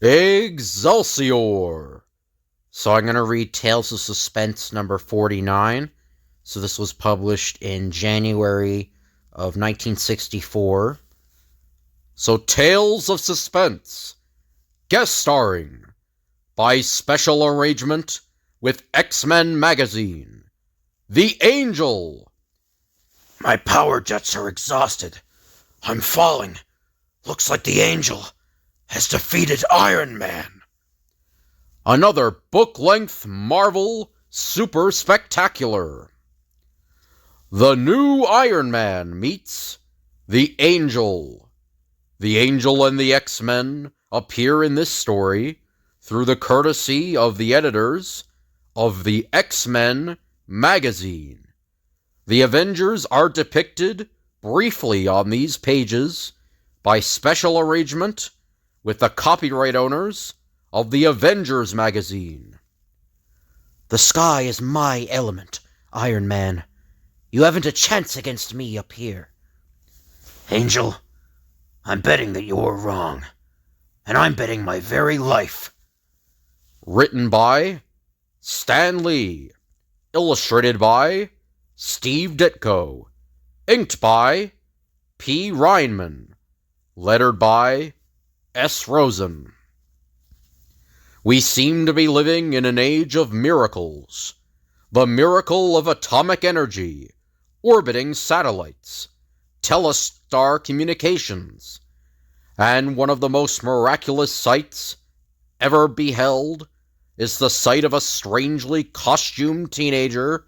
Excelsior! So I'm going to read Tales of Suspense number 49. So this was published in January of 1964. So Tales of Suspense, guest starring, by special arrangement with X-Men Magazine, The Angel. My power jets are exhausted. I'm falling. Looks like the Angel has defeated Iron Man. Another book-length Marvel super spectacular. The new Iron Man meets the Angel. The Angel and the X-Men appear in this story through the courtesy of the editors of the X-Men magazine. The Avengers are depicted briefly on these pages by special arrangement with the copyright owners of the Avengers magazine. The sky is my element, Iron Man. You haven't a chance against me up here. Angel, I'm betting that you're wrong. And I'm betting my very life. Written by Stan Lee. Illustrated by Steve Ditko. Inked by P. Reinman. Lettered by S. Rosen. We seem to be living in an age of miracles. The miracle of atomic energy, orbiting satellites, telestar communications, and one of the most miraculous sights ever beheld is the sight of a strangely costumed teenager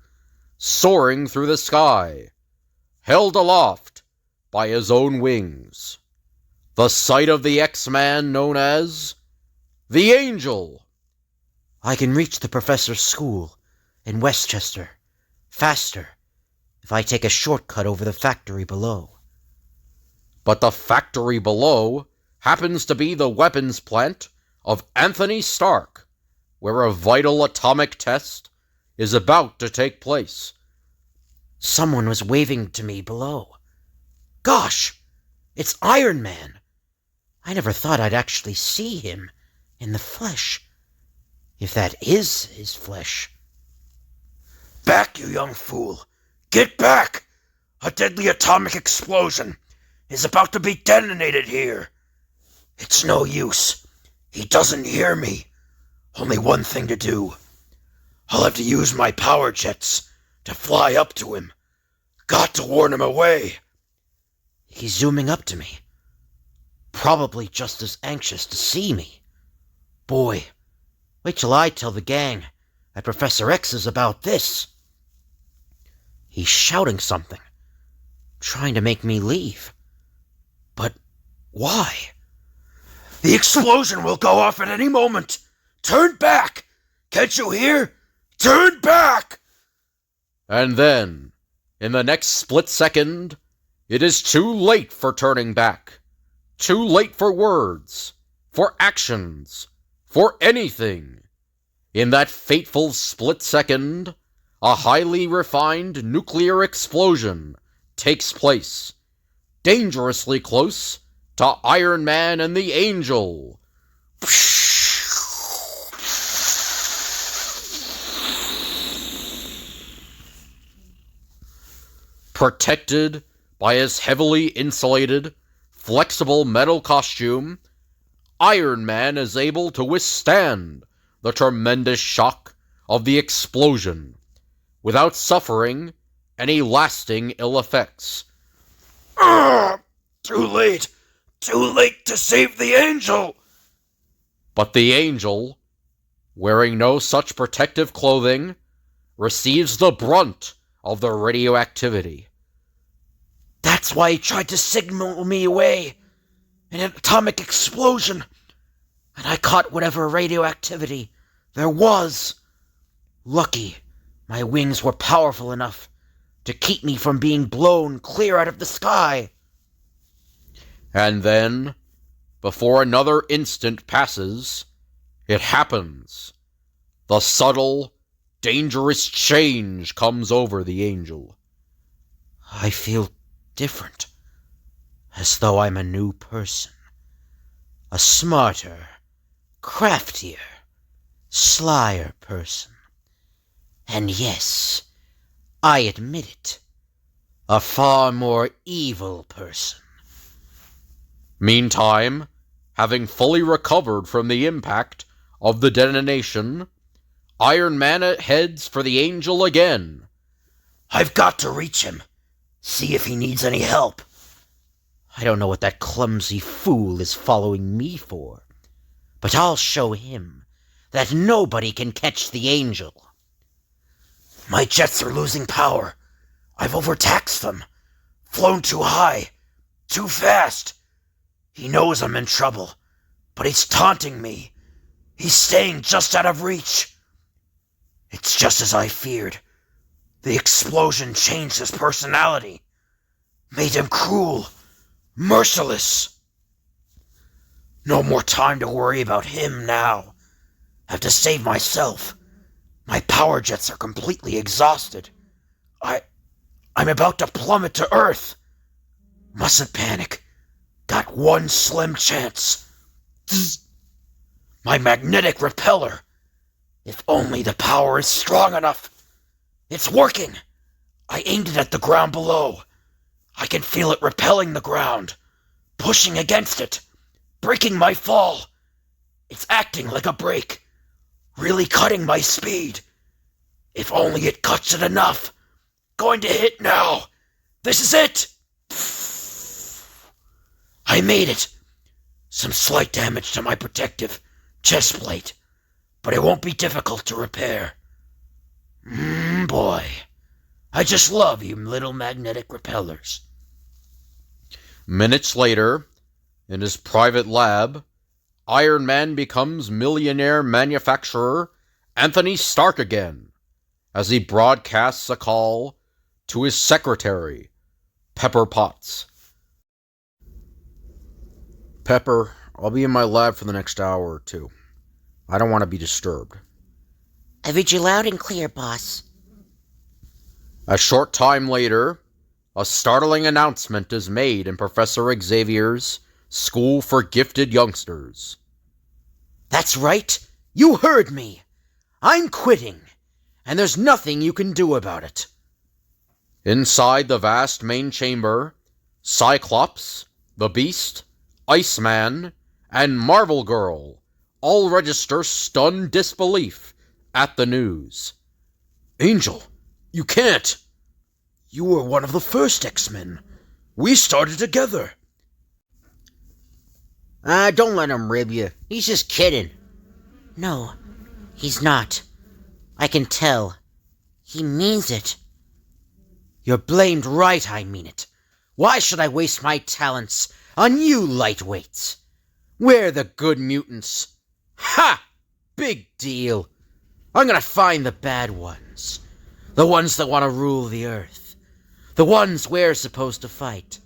soaring through the sky, held aloft by his own wings. The sight of the X-Man known as the Angel. I can reach the professor's school in Westchester faster if I take a shortcut over the factory below. But the factory below happens to be the weapons plant of Anthony Stark, where a vital atomic test is about to take place. Someone was waving to me below. Gosh, it's Iron Man. I never thought I'd actually see him in the flesh, if that is his flesh. Back, you young fool! Get back! A deadly atomic explosion is about to be detonated here. It's no use. He doesn't hear me. Only one thing to do. I'll have to use my power jets to fly up to him. Got to warn him away. He's zooming up to me. Probably just as anxious to see me. Boy, wait till I tell the gang at Professor X's about this. He's shouting something, trying to make me leave. But why? The explosion will go off at any moment. Turn back! Can't you hear? Turn back! And then, in the next split second, it is too late for turning back. Too late for words, for actions, for anything. In that fateful split second, a highly refined nuclear explosion takes place, dangerously close to Iron Man and the Angel. Protected by his heavily insulated, flexible metal costume, Iron Man is able to withstand the tremendous shock of the explosion without suffering any lasting ill effects. Too late! Too late to save the Angel! But the Angel, wearing no such protective clothing, receives the brunt of the radioactivity. That's why he tried to signal me away in an atomic explosion, and I caught whatever radioactivity there was. Lucky my wings were powerful enough to keep me from being blown clear out of the sky. And then, before another instant passes, it happens. The subtle, dangerous change comes over the Angel. I feel different, as though I'm a new person. A smarter, craftier, slyer person. And yes, I admit it, a far more evil person. Meantime, having fully recovered from the impact of the detonation, Iron Man heads for the Angel again. I've got to reach him. See if he needs any help. I don't know what that clumsy fool is following me for, but I'll show him that nobody can catch the Angel. My jets are losing power. I've overtaxed them. Flown too high. Too fast. He knows I'm in trouble, but he's taunting me. He's staying just out of reach. It's just as I feared. The explosion changed his personality. Made him cruel. Merciless. No more time to worry about him now. Have to save myself. My power jets are completely exhausted. I'm about to plummet to Earth. Mustn't panic. Got one slim chance. My magnetic repeller. If only the power is strong enough. It's working. I aimed it at the ground below. I can feel it repelling the ground, pushing against it, breaking my fall. It's acting like a brake, really cutting my speed. If only it cuts it enough. Going to hit now. This is it. I made it. Some slight damage to my protective chest plate, but it won't be difficult to repair. Boy, I just love you little magnetic repellers. Minutes later, in his private lab, Iron Man becomes millionaire manufacturer Anthony Stark again, as he broadcasts a call to his secretary, Pepper Potts. Pepper, I'll be in my lab for the next hour or two. I don't want to be disturbed. I read you loud and clear, boss. A short time later, a startling announcement is made in Professor Xavier's School for Gifted Youngsters. That's right. You heard me. I'm quitting, and there's nothing you can do about it. Inside the vast main chamber, Cyclops, the Beast, Iceman, and Marvel Girl all register stunned disbelief at the news. Angel, you can't. You were one of the first X-Men. We started together. Don't let him rib you. He's just kidding. No, he's not. I can tell. He means it. You're blamed right, I mean it. Why should I waste my talents on you lightweights? We're the good mutants. Ha! Big deal. I'm gonna find the bad ones. The ones that want to rule the Earth. The ones we're supposed to fight.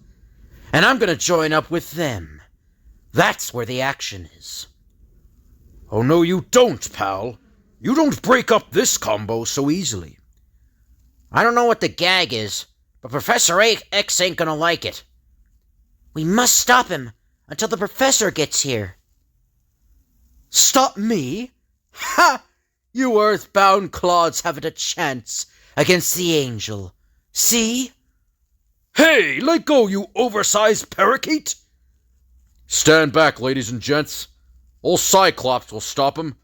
And I'm gonna join up with them. That's where the action is. Oh, no, you don't, pal. You don't break up this combo so easily. I don't know what the gag is, but Professor X ain't gonna like it. We must stop him until the professor gets here. Stop me? Ha! You earthbound clods haven't a chance against the Angel. See? Hey, let go, you oversized parakeet! Stand back, ladies and gents. Old Cyclops will stop him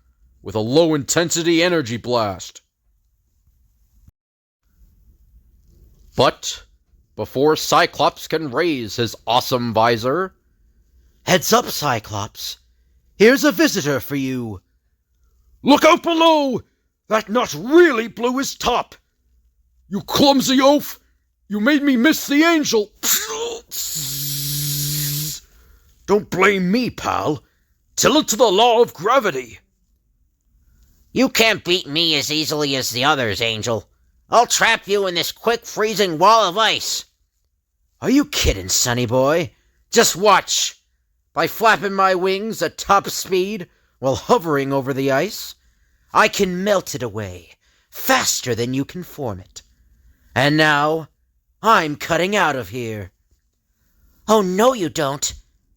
with a low-intensity energy blast. But before Cyclops can raise his awesome visor... Heads up, Cyclops. Here's a visitor for you. Look out below! That nut really blew his top! You clumsy oaf! You made me miss the Angel! Don't blame me, pal. Tell it to the law of gravity. You can't beat me as easily as the others, Angel. I'll trap you in this quick freezing wall of ice. Are you kidding, sonny boy? Just watch. By flapping my wings at top speed while hovering over the ice, I can melt it away faster than you can form it. And now, I'm cutting out of here. Oh, no you don't.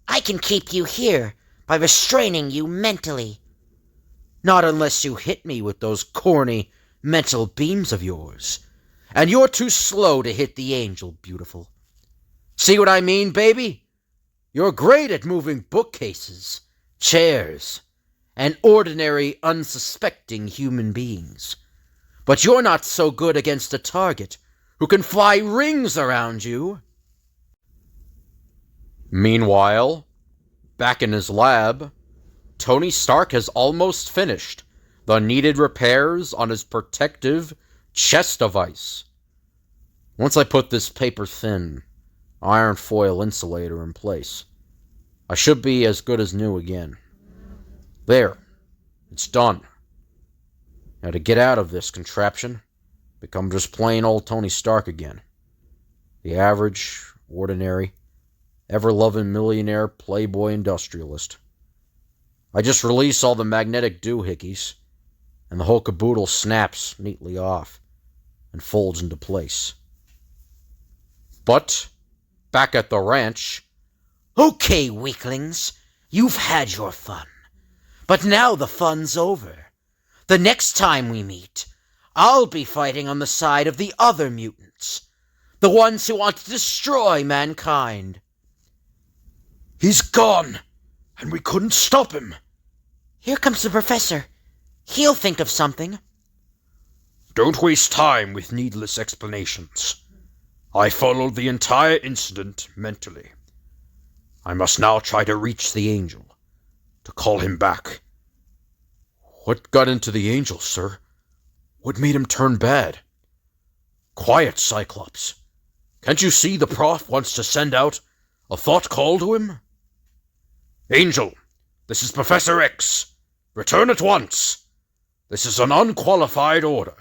I can keep you here by restraining you mentally. Not unless you hit me with those corny mental beams of yours. And you're too slow to hit the angel, beautiful. See what I mean, baby? You're great at moving bookcases, chairs, and ordinary, unsuspecting human beings. But you're not so good against a target who can fly rings around you. Meanwhile, back in his lab, Tony Stark has almost finished the needed repairs on his protective chest device. Once I put this paper-thin, iron foil insulator in place, I should be as good as new again. There, it's done. Now to get out of this contraption, become just plain old Tony Stark again. The average, ordinary, ever-loving millionaire playboy industrialist. I just release all the magnetic doohickeys, and the whole caboodle snaps neatly off and folds into place. But, back at the ranch... Okay, weaklings, you've had your fun. But now the fun's over. The next time we meet, I'll be fighting on the side of the other mutants. The ones who want to destroy mankind. He's gone, and we couldn't stop him. Here comes the professor. He'll think of something. Don't waste time with needless explanations. I followed the entire incident mentally. I must now try to reach the angel, to call him back. What got into the angel, sir? What made him turn bad? Quiet, Cyclops. Can't you see the prof wants to send out a thought call to him? Angel, this is Professor X. Return at once. This is an unqualified order.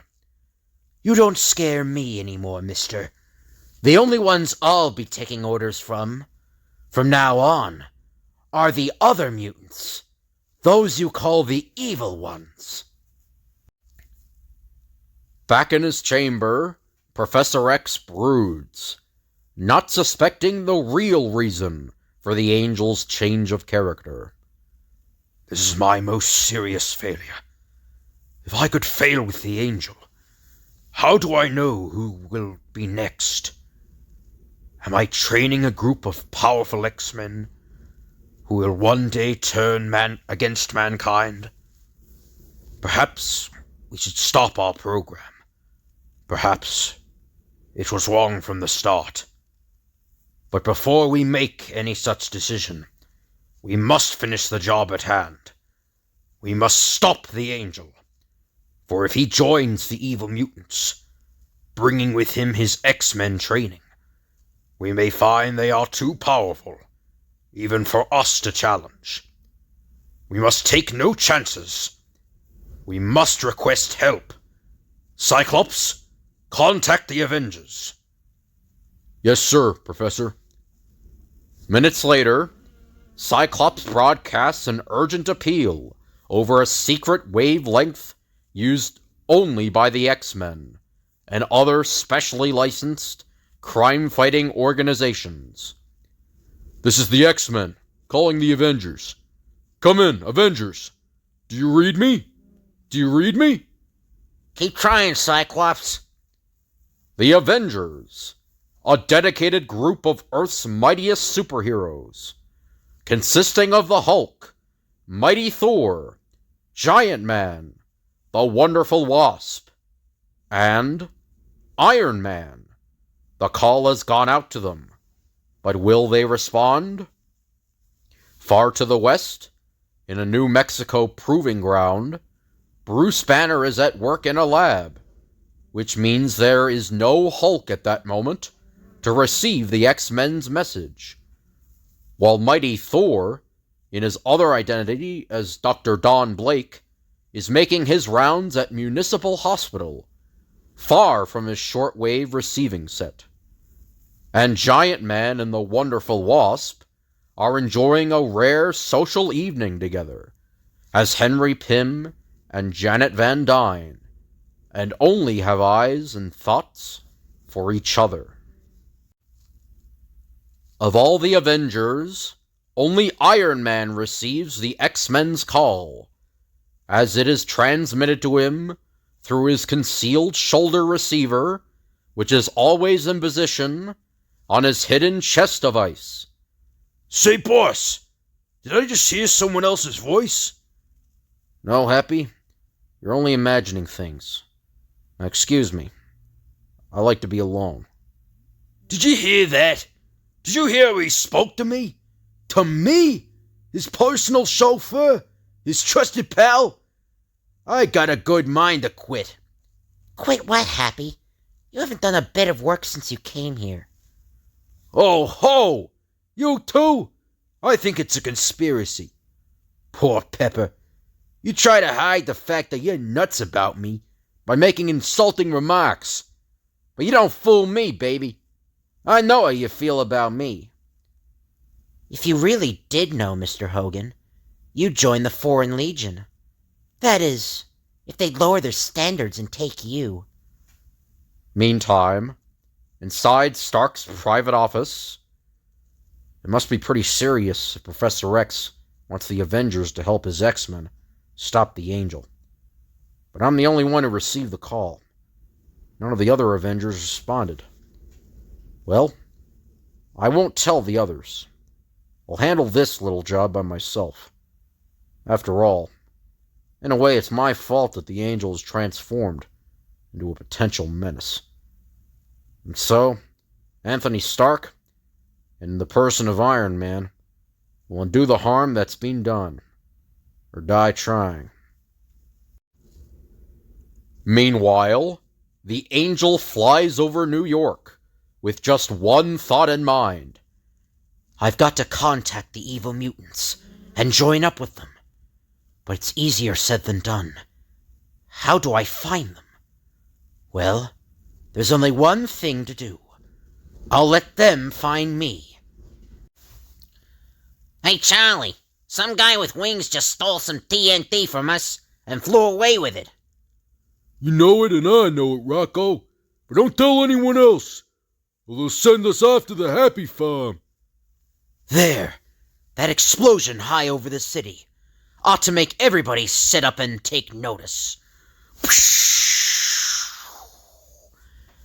You don't scare me anymore, mister. The only ones I'll be taking orders from now on, are the other mutants. Those you call the evil ones. Back in his chamber, Professor X broods, not suspecting the real reason for the angel's change of character. This is my most serious failure. If I could fail with the angel, how do I know who will be next? Am I training a group of powerful X-Men who will one day turn against mankind? Perhaps we should stop our program. Perhaps it was wrong from the start. But before we make any such decision, we must finish the job at hand. We must stop the angel. For if he joins the evil mutants, bringing with him his X-Men training, we may find they are too powerful, even for us to challenge. We must take no chances. We must request help. Cyclops, contact the Avengers. Yes, sir, Professor. Minutes later, Cyclops broadcasts an urgent appeal over a secret wavelength used only by the X-Men and other specially licensed crime-fighting organizations. This is the X-Men, calling the Avengers. Come in, Avengers. Do you read me? Do you read me? Keep trying, Cyclops. The Avengers, a dedicated group of Earth's mightiest superheroes, consisting of the Hulk, Mighty Thor, Giant Man, the Wonderful Wasp, and Iron Man. The call has gone out to them, but will they respond? Far to the west, in a New Mexico proving ground, Bruce Banner is at work in a lab, which means there is no Hulk at that moment to receive the X-Men's message, while Mighty Thor, in his other identity as Dr. Don Blake, is making his rounds at Municipal Hospital, far from his shortwave receiving set. And Giant Man and the Wonderful Wasp are enjoying a rare social evening together, as Henry Pym and Janet Van Dyne, and only have eyes and thoughts for each other. Of all the Avengers, only Iron Man receives the X-Men's call, as it is transmitted to him through his concealed shoulder receiver, which is always in position on his hidden chest device. Say, boss, did I just hear someone else's voice? No, Happy, you're only imagining things. Now, excuse me. I like to be alone. Did you hear that? Did you hear how he spoke to me? To me? His personal chauffeur? His trusted pal? I got a good mind to quit. Quit what, Happy? You haven't done a bit of work since you came here. Oh, ho! You too? I think it's a conspiracy. Poor Pepper. You try to hide the fact that you're nuts about me by making insulting remarks. But you don't fool me, baby. I know how you feel about me. If you really did know, Mr. Hogan, you'd join the Foreign Legion. That is, if they'd lower their standards and take you. Meantime, inside Stark's private office, it must be pretty serious if Professor X wants the Avengers to help his X-Men stop the Angel. But I'm the only one who received the call. None of the other Avengers responded. Well, I won't tell the others. I'll handle this little job by myself. After all, in a way, it's my fault that the Angel is transformed into a potential menace. And so, Anthony Stark, in the person of Iron Man, will undo the harm that's been done, or die trying. Meanwhile, the Angel flies over New York with just one thought in mind. I've got to contact the evil mutants and join up with them. But it's easier said than done. How do I find them? Well, there's only one thing to do. I'll let them find me. Hey, Charlie, some guy with wings just stole some TNT from us and flew away with it. You know it and I know it, Rocco. But don't tell anyone else, or they'll send us off to the Happy Farm. There, that explosion high over the city ought to make everybody sit up and take notice.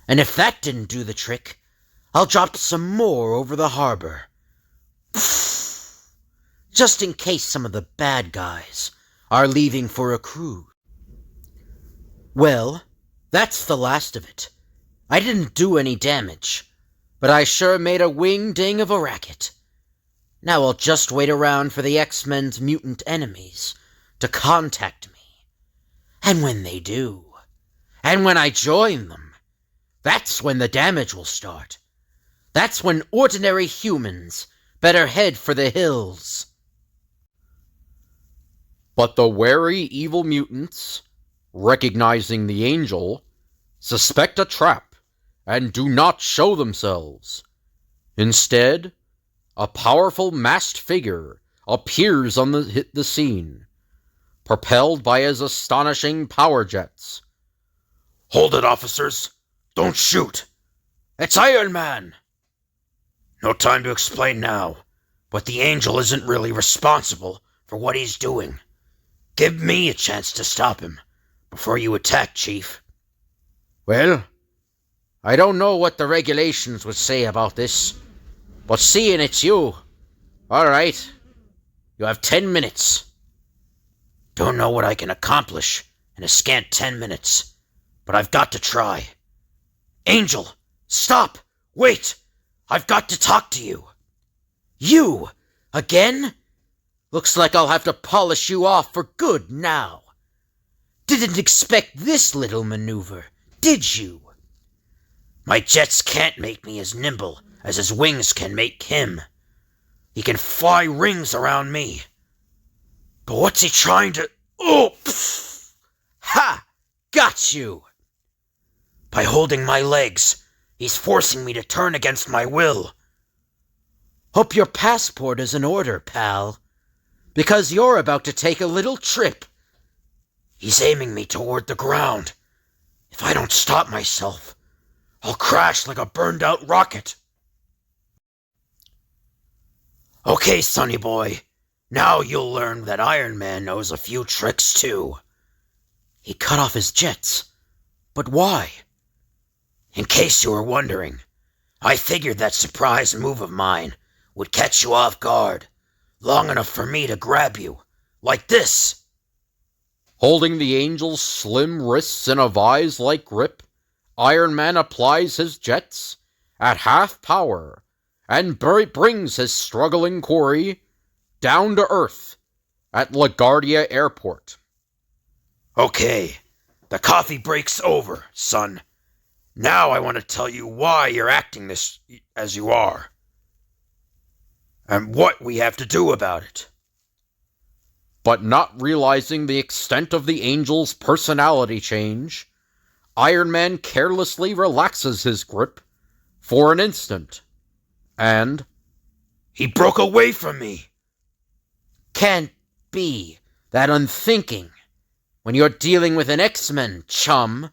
And if that didn't do the trick, I'll drop some more over the harbor. Just in case some of the bad guys are leaving for a cruise. Well, that's the last of it. I didn't do any damage, but I sure made a wing-ding of a racket. Now I'll just wait around for the X-Men's mutant enemies to contact me. And when they do, and when I join them, that's when the damage will start. That's when ordinary humans better head for the hills. But the wary evil mutants, recognizing the Angel, suspect a trap and do not show themselves. Instead, a powerful masked figure appears on the scene, propelled by his astonishing power jets. Hold it, officers. Don't shoot. It's Iron Man. No time to explain now, but the Angel isn't really responsible for what he's doing. Give me a chance to stop him before you attack, Chief. Well, I don't know what the regulations would say about this, but seeing it's you, all right, you have 10 minutes. Don't know what I can accomplish in a scant 10 minutes, but I've got to try. Angel, stop! Wait! I've got to talk to you. You? Again? Looks like I'll have to polish you off for good now. Didn't expect this little maneuver, did you? My jets can't make me as nimble as his wings can make him. He can fly rings around me. But what's he trying to... Oh! Pff. Ha! Got you! By holding my legs, he's forcing me to turn against my will. Hope your passport is in order, pal. Because you're about to take a little trip. He's aiming me toward the ground. If I don't stop myself, I'll crash like a burned-out rocket. Okay, sonny boy. Now you'll learn that Iron Man knows a few tricks too. He cut off his jets. But why? In case you were wondering, I figured that surprise move of mine would catch you off guard, long enough for me to grab you, like this. Holding the Angel's slim wrists in a vise-like grip, Iron Man applies his jets at half power and brings his struggling quarry down to Earth at LaGuardia Airport. Okay, the coffee break's over, son. Now I want to tell you why you're acting this as you are, and what we have to do about it. But not realizing the extent of the Angel's personality change, Iron Man carelessly relaxes his grip for an instant, and he broke away from me. Can't be that unthinking when you're dealing with an X-Men, chum.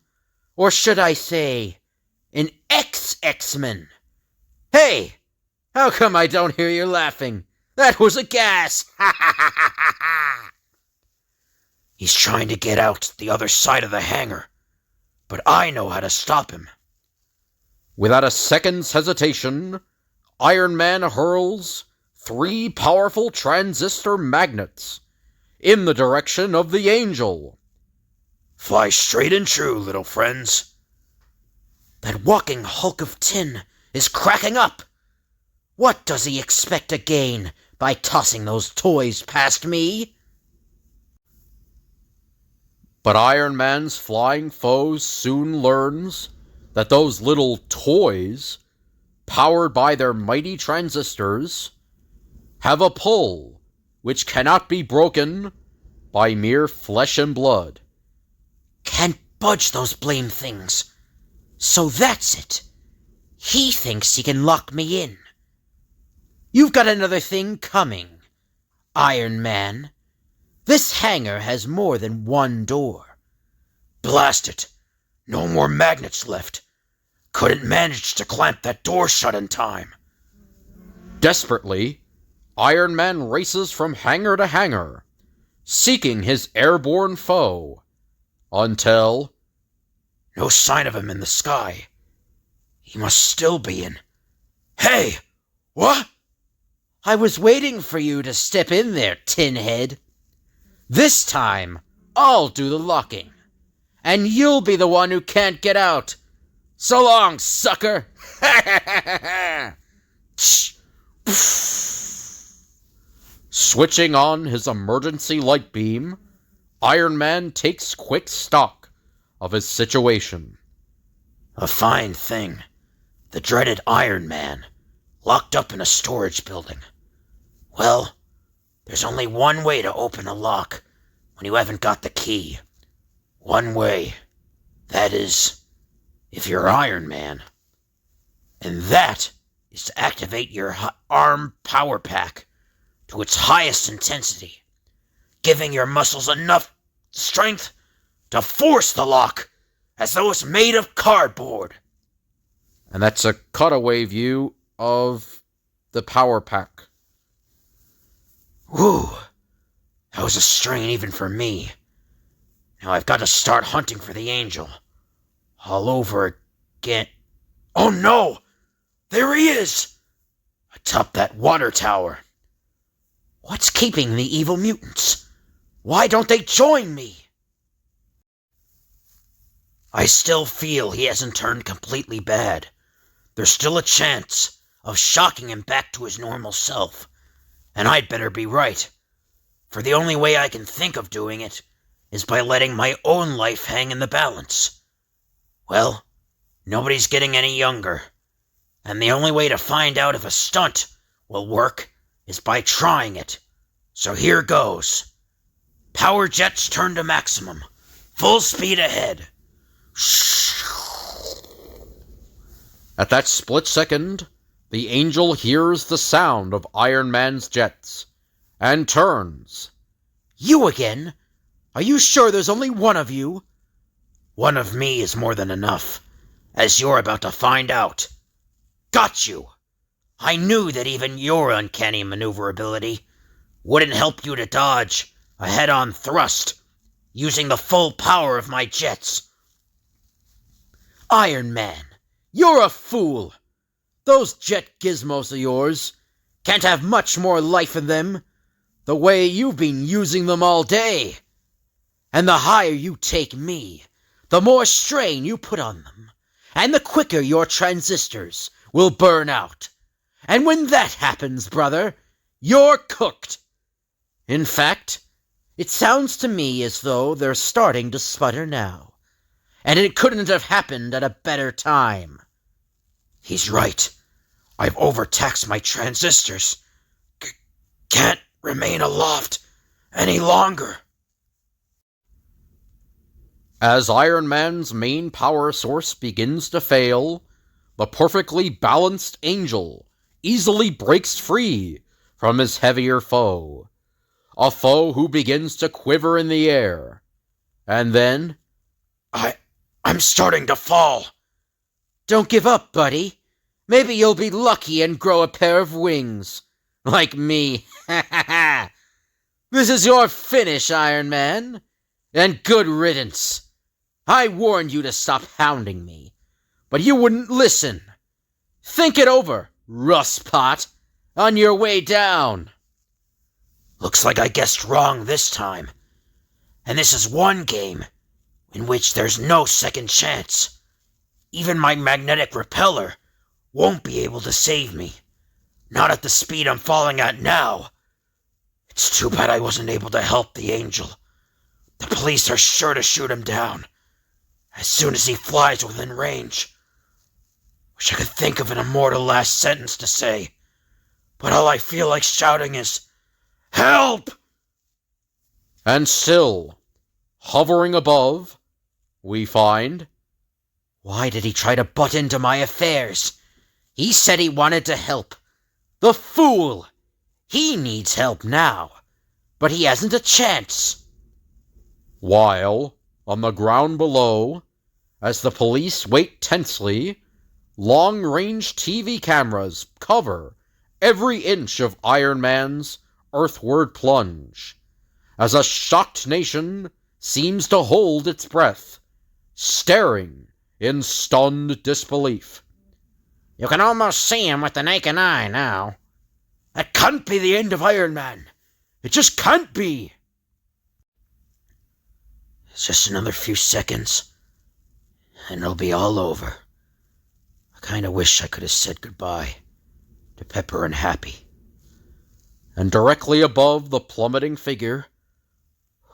Or should I say, an ex-X-Men? Hey, how come I don't hear you laughing? That was a gas! Ha ha ha ha ha ha! He's trying to get out the other side of the hangar, but I know how to stop him. Without a second's hesitation, Iron Man hurls 3 powerful transistor magnets in the direction of the Angel. Fly straight and true, little friends. That walking hulk of tin is cracking up. What does he expect to gain by tossing those toys past me? But Iron Man's flying foe soon learns that those little toys, powered by their mighty transistors, have a pull which cannot be broken by mere flesh and blood. Can't budge those blame things. So that's it. He thinks he can lock me in. You've got another thing coming, Iron Man. This hangar has more than one door. Blast it! No more magnets left. Couldn't manage to clamp that door shut in time. Desperately, Iron Man races from hangar to hangar, seeking his airborne foe, until... No sign of him in the sky. He must still be in... Hey! What? I was waiting for you to step in there, Tinhead. This time, I'll do the locking, and you'll be the one who can't get out. So long, sucker! Switching on his emergency light beam, Iron Man takes quick stock of his situation. A fine thing. The dreaded Iron Man, locked up in a storage building. Well, there's only one way to open a lock when you haven't got the key. One way. That is, if you're Iron Man. And that is to activate your arm power pack to its highest intensity, giving your muscles enough strength to force the lock as though it's made of cardboard. And that's a cutaway view of the power pack. Whew, that was a strain even for me. Now I've got to start hunting for the Angel. All over again. Oh no! There he is! Atop that water tower. What's keeping the evil mutants? Why don't they join me? I still feel he hasn't turned completely bad. There's still a chance of shocking him back to his normal self. And I'd better be right. For the only way I can think of doing it is by letting my own life hang in the balance. Well, nobody's getting any younger. And the only way to find out if a stunt will work is by trying it. So here goes. Power jets turn to maximum. Full speed ahead. At that split second, the Angel hears the sound of Iron Man's jets, and turns. You again? Are you sure there's only one of you? One of me is more than enough, as you're about to find out. Got you! I knew that even your uncanny maneuverability wouldn't help you to dodge a head-on thrust using the full power of my jets. Iron Man, you're a fool. Those jet gizmos of yours can't have much more life in them the way you've been using them all day. And the higher you take me, the more strain you put on them, and the quicker your transistors will burn out. And when that happens, brother, you're cooked. In fact, it sounds to me as though they're starting to sputter now, and it couldn't have happened at a better time. He's right. I've overtaxed my transistors. Can't remain aloft any longer. As Iron Man's main power source begins to fail, the perfectly balanced Angel easily breaks free from his heavier foe. A foe who begins to quiver in the air. And then... I'm starting to fall. Don't give up, buddy. Maybe you'll be lucky and grow a pair of wings. Like me. This is your finish, Iron Man. And good riddance. I warned you to stop hounding me, but you wouldn't listen. Think it over, Rustpot, on your way down. Looks like I guessed wrong this time. And this is one game in which there's no second chance. Even my magnetic repeller won't be able to save me. Not at the speed I'm falling at now. It's too bad I wasn't able to help the Angel. The police are sure to shoot him down as soon as he flies within range. Wish I could think of an immortal last sentence to say, but all I feel like shouting is, "Help!" And still, hovering above, we find... Why did he try to butt into my affairs? He said he wanted to help. The fool! He needs help now, but he hasn't a chance. While, on the ground below, as the police wait tensely, long-range TV cameras cover every inch of Iron Man's earthward plunge, as a shocked nation seems to hold its breath, staring in stunned disbelief. You can almost see him with the naked eye now. That can't be the end of Iron Man. It just can't be. It's just another few seconds, and it'll be all over. I kind of wish I could have said goodbye to Pepper and Happy. And directly above the plummeting figure...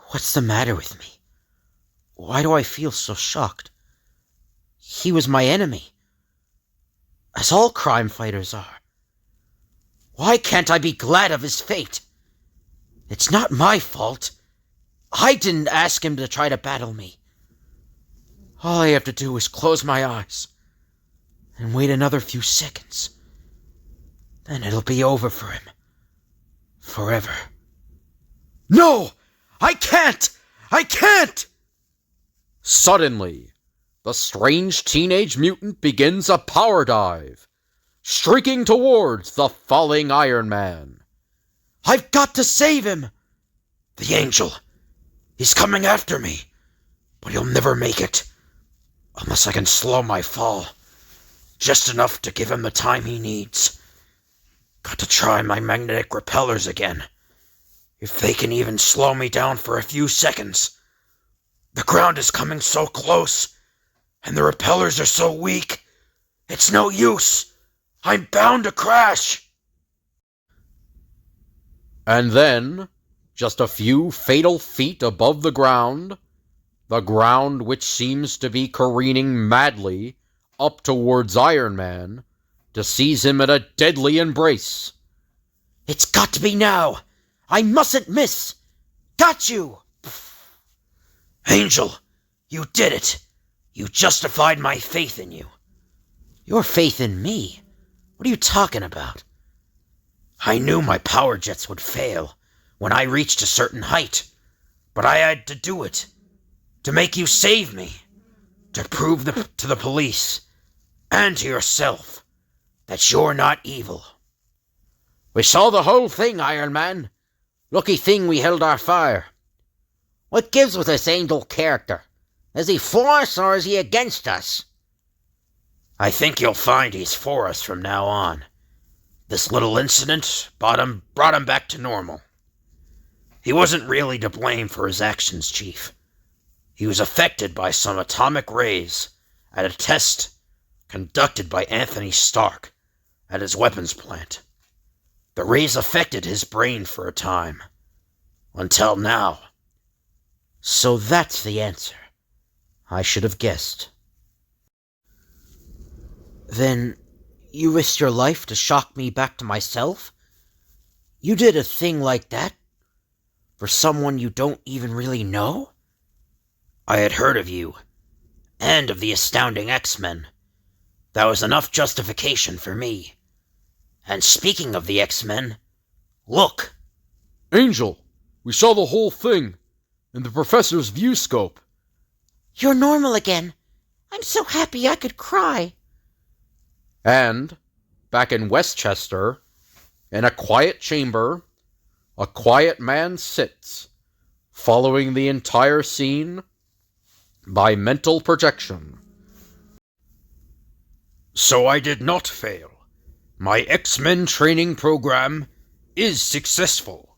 What's the matter with me? Why do I feel so shocked? He was my enemy, as all crime fighters are. Why can't I be glad of his fate? It's not my fault. I didn't ask him to try to battle me. All I have to do is close my eyes and wait another few seconds. Then it'll be over for him. Forever. No! I can't! I can't! Suddenly, the strange teenage mutant begins a power dive, streaking towards the falling Iron Man. I've got to save him! The Angel. He's coming after me. But he'll never make it. Unless I can slow my fall. Just enough to give him the time he needs. Got to try my magnetic repellers again. If they can even slow me down for a few seconds. The ground is coming so close, and the repellers are so weak. It's no use. I'm bound to crash. And then, just a few fatal feet above the ground which seems to be careening madly up towards Iron Man, to seize him in a deadly embrace. It's got to be now. I mustn't miss. Got you. Angel, you did it. You justified my faith in you. Your faith in me? What are you talking about? I knew my power jets would fail when I reached a certain height, but I had to do it to make you save me, to prove to the police and to yourself that you're not evil. We saw the whole thing, Iron Man. Lucky thing we held our fire. What gives with this Angel character? Is he for us or is he against us? I think you'll find he's for us from now on. This little incident brought him back to normal. He wasn't really to blame for his actions, Chief. He was affected by some atomic rays at a test conducted by Anthony Stark at his weapons plant. The rays affected his brain for a time. Until now. So that's the answer. I should have guessed. Then you risked your life to shock me back to myself? You did a thing like that? For someone you don't even really know? I had heard of you, and of the astounding X-Men. That was enough justification for me. And speaking of the X-Men, look! Angel, we saw the whole thing in the professor's view scope. You're normal again. I'm so happy I could cry. And, back in Westchester, in a quiet chamber, a quiet man sits, following the entire scene by mental projection. So I did not fail. My X-Men training program is successful.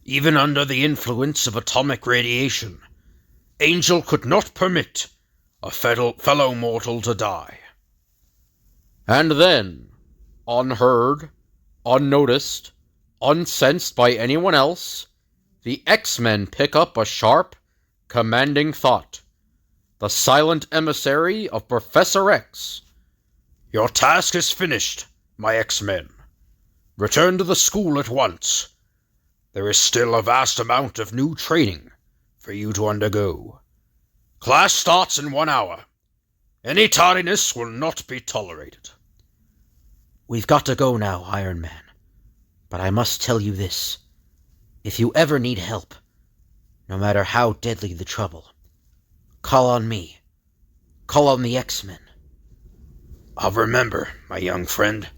Even under the influence of atomic radiation, Angel could not permit a fellow mortal to die. And then, unheard, unnoticed, unsensed by anyone else, the X-Men pick up a sharp, commanding thought. The silent emissary of Professor X. Your task is finished, my X-Men. Return to the school at once. There is still a vast amount of new training for you to undergo. Class starts in 1 hour. Any tardiness will not be tolerated. We've got to go now, Iron Man. But I must tell you this. If you ever need help, no matter how deadly the trouble, call on me. Call on the X-Men. I'll remember, my young friend.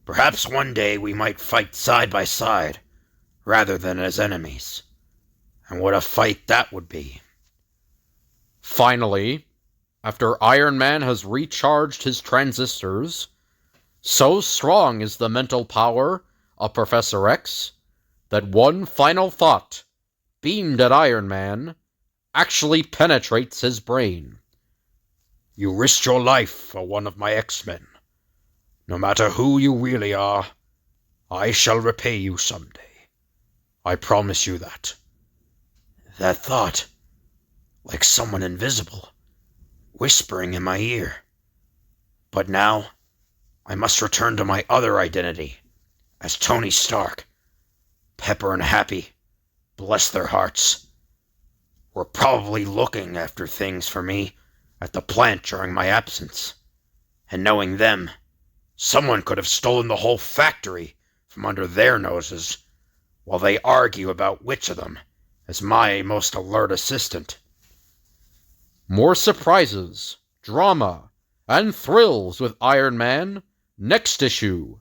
Perhaps one day we might fight side by side, rather than as enemies. And what a fight that would be. Finally, after Iron Man has recharged his transistors, so strong is the mental power of Professor X that one final thought, beamed at Iron Man, actually penetrates his brain. You risked your life for one of my X-Men. No matter who you really are, I shall repay you someday. I promise you that. That thought, like someone invisible, whispering in my ear. But now, I must return to my other identity, as Tony Stark. Pepper and Happy, bless their hearts, were probably looking after things for me at the plant during my absence. And knowing them, someone could have stolen the whole factory from under their noses, while they argue about which of them is my most alert assistant. More surprises, drama, and thrills with Iron Man next issue,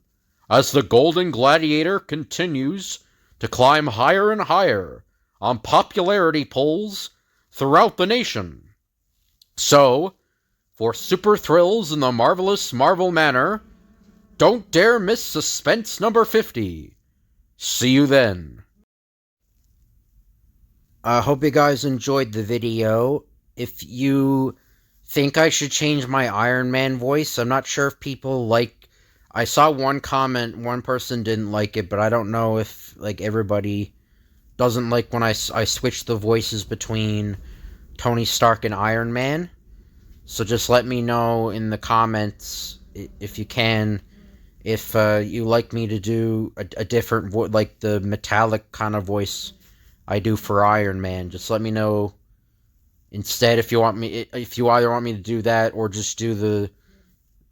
as the Golden Gladiator continues to climb higher and higher on popularity polls throughout the nation. So, for super thrills in the marvelous Marvel manner, don't dare miss Suspense number 50. See you then. I hope you guys enjoyed the video. If you think I should change my Iron Man voice, I'm not sure if people like... I saw one comment, one person didn't like it, but I don't know if everybody doesn't like when I switch the voices between Tony Stark and Iron Man. So just let me know in the comments, if you can, if you like me to do a different voice, like the metallic kind of voice I do for Iron Man. Just let me know instead if you either want me to do that or just do the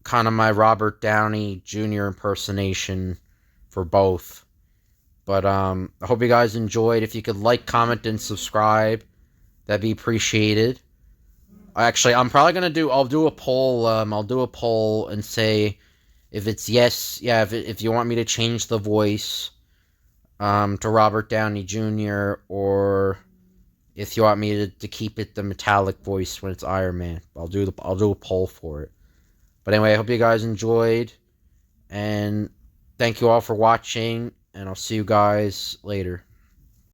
kind of my Robert Downey Jr. impersonation for both. But I hope you guys enjoyed. If you could like, comment, and subscribe, that'd be appreciated. Actually, I'm probably gonna I'll do a poll. I'll do a poll and say if it's yes, yeah. If you want me to change the voice, to Robert Downey Jr., or if you want me to keep it the metallic voice when it's Iron Man. I'll do a poll for it. But anyway, I hope you guys enjoyed, and thank you all for watching, and I'll see you guys later.